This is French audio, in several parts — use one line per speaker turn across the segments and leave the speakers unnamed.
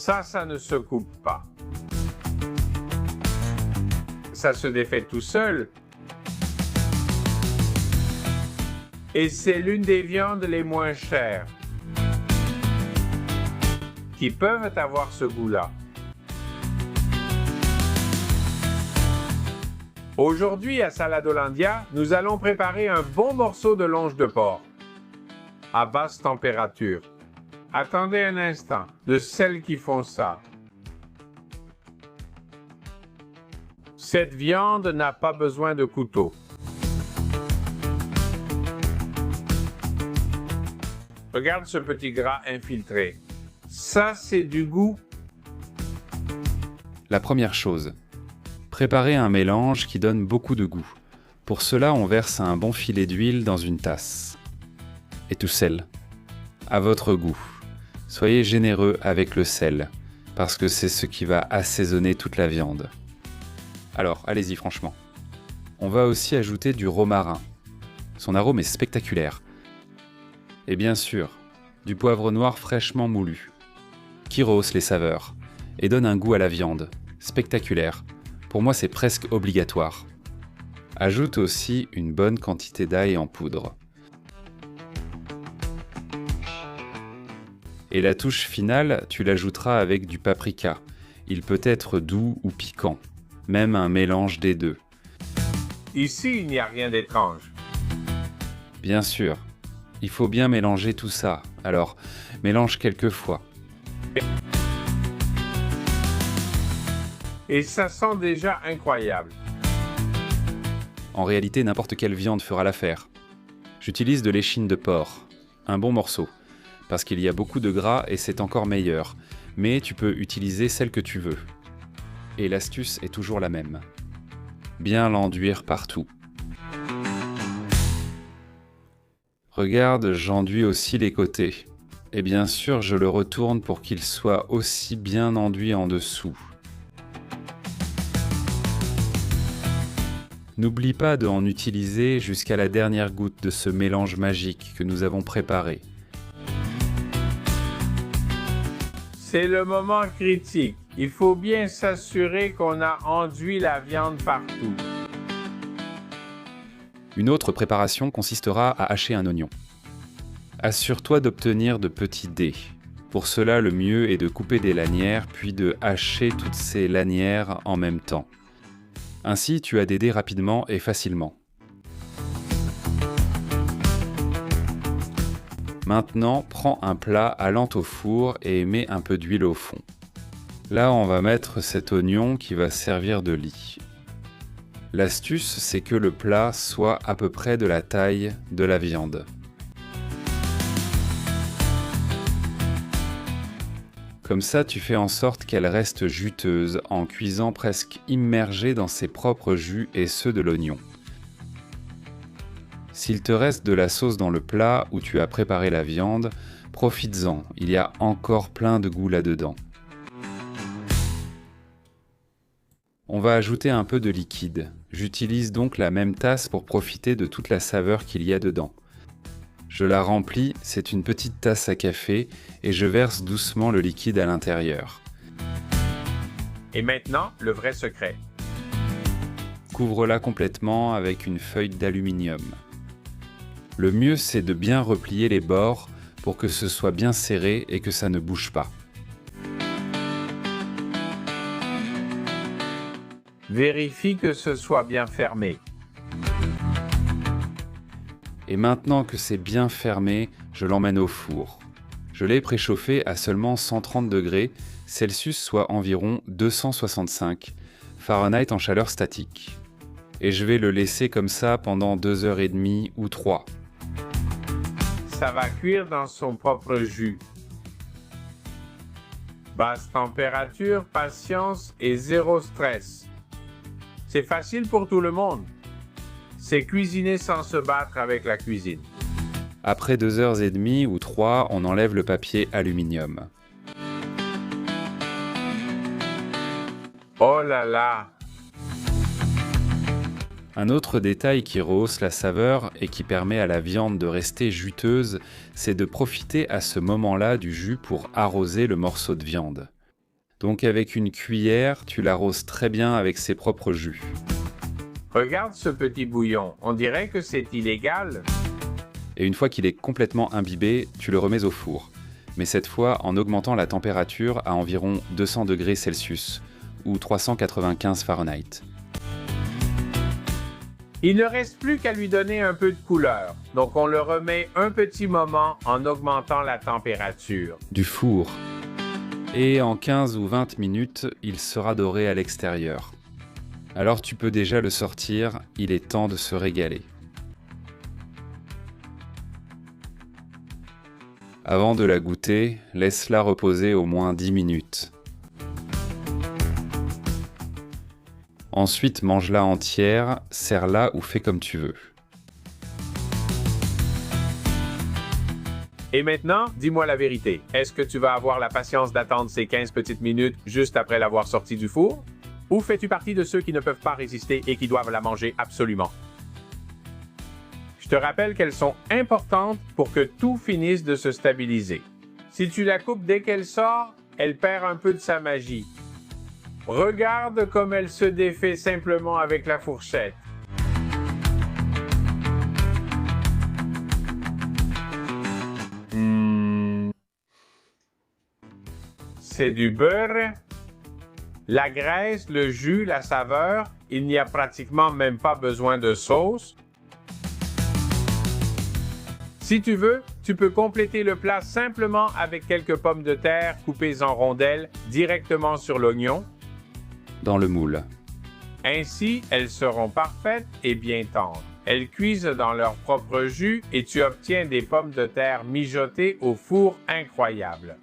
Ça ne se coupe pas. Ça se défait tout seul. Et c'est l'une des viandes les moins chères qui peuvent avoir ce goût-là. Aujourd'hui, à Saladolandia, nous allons préparer un bon morceau de longe de porc à basse température. Attendez un instant, de celles qui font ça. Cette viande n'a pas besoin de couteau. Regarde ce petit gras infiltré. Ça, c'est du goût.
La première chose, préparer un mélange qui donne beaucoup de goût. Pour cela, on verse un bon filet d'huile dans une tasse. Et du sel, à votre goût. Soyez généreux avec le sel, parce que c'est ce qui va assaisonner toute la viande. Alors, allez-y franchement. On va aussi ajouter du romarin. Son arôme est spectaculaire. Et bien sûr, du poivre noir fraîchement moulu, qui rehausse les saveurs et donne un goût à la viande, spectaculaire. Pour moi, c'est presque obligatoire. Ajoute aussi une bonne quantité d'ail en poudre. Et la touche finale, tu l'ajouteras avec du paprika. Il peut être doux ou piquant, même un mélange des deux.
Ici, il n'y a rien d'étrange.
Bien sûr, il faut bien mélanger tout ça, alors mélange quelques fois.
Et ça sent déjà incroyable.
En réalité, n'importe quelle viande fera l'affaire. J'utilise de l'échine de porc, un bon morceau, parce qu'il y a beaucoup de gras et c'est encore meilleur, mais tu peux utiliser celle que tu veux. Et l'astuce est toujours la même. Bien l'enduire partout. Regarde, j'enduis aussi les côtés. Et bien sûr, je le retourne pour qu'il soit aussi bien enduit en dessous. N'oublie pas de en utiliser jusqu'à la dernière goutte de ce mélange magique que nous avons préparé.
C'est le moment critique. Il faut bien s'assurer qu'on a enduit la viande partout.
Une autre préparation consistera à hacher un oignon. Assure-toi d'obtenir de petits dés. Pour cela, le mieux est de couper des lanières, puis de hacher toutes ces lanières en même temps. Ainsi, tu as des dés rapidement et facilement. Maintenant, prends un plat allant au four et mets un peu d'huile au fond. Là, on va mettre cet oignon qui va servir de lit. L'astuce, c'est que le plat soit à peu près de la taille de la viande. Comme ça, tu fais en sorte qu'elle reste juteuse en cuisant presque immergée dans ses propres jus et ceux de l'oignon. S'il te reste de la sauce dans le plat où tu as préparé la viande, profites-en, il y a encore plein de goût là-dedans. On va ajouter un peu de liquide. J'utilise donc la même tasse pour profiter de toute la saveur qu'il y a dedans. Je la remplis, c'est une petite tasse à café, et je verse doucement le liquide à l'intérieur.
Et maintenant, le vrai secret.
Couvre-la complètement avec une feuille d'aluminium. Le mieux, c'est de bien replier les bords pour que ce soit bien serré et que ça ne bouge pas.
Vérifie que ce soit bien fermé.
Et maintenant que c'est bien fermé, je l'emmène au four. Je l'ai préchauffé à seulement 130 degrés Celsius, soit environ 265 Fahrenheit en chaleur statique. Et je vais le laisser comme ça pendant 2h30 ou 3.
Ça va cuire dans son propre jus. Basse température, patience et zéro stress. C'est facile pour tout le monde. C'est cuisiner sans se battre avec la cuisine.
Après 2h30 ou 3, on enlève le papier aluminium.
Oh là là!
Un autre détail qui rehausse la saveur et qui permet à la viande de rester juteuse, c'est de profiter à ce moment-là du jus pour arroser le morceau de viande. Donc avec une cuillère, tu l'arroses très bien avec ses propres jus.
Regarde ce petit bouillon, on dirait que c'est illégal.
Et une fois qu'il est complètement imbibé, tu le remets au four. Mais cette fois en augmentant la température à environ 200 degrés Celsius ou 395 Fahrenheit.
Il ne reste plus qu'à lui donner un peu de couleur, donc on le remet un petit moment en augmentant la température.
Du four. Et en 15 ou 20 minutes, il sera doré à l'extérieur. Alors tu peux déjà le sortir, il est temps de se régaler. Avant de la goûter, laisse-la reposer au moins 10 minutes. Ensuite, mange-la entière, sers-la ou fais comme tu veux.
Et maintenant, dis-moi la vérité. Est-ce que tu vas avoir la patience d'attendre ces 15 petites minutes juste après l'avoir sortie du four? Ou fais-tu partie de ceux qui ne peuvent pas résister et qui doivent la manger absolument? Je te rappelle qu'elles sont importantes pour que tout finisse de se stabiliser. Si tu la coupes dès qu'elle sort, elle perd un peu de sa magie. Regarde comme elle se défait simplement avec la fourchette. C'est du beurre, la graisse, le jus, la saveur. Il n'y a pratiquement même pas besoin de sauce. Si tu veux, tu peux compléter le plat simplement avec quelques pommes de terre coupées en rondelles directement sur l'oignon.
Dans le moule.
Ainsi, elles seront parfaites et bien tendres. Elles cuisent dans leur propre jus et tu obtiens des pommes de terre mijotées au four incroyables.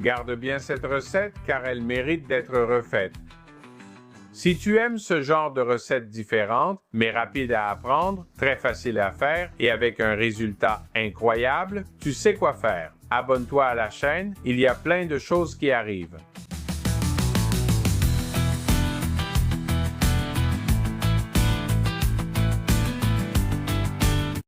Garde bien cette recette car elle mérite d'être refaite. Si tu aimes ce genre de recettes différentes, mais rapides à apprendre, très faciles à faire et avec un résultat incroyable, tu sais quoi faire. Abonne-toi à la chaîne, il y a plein de choses qui arrivent.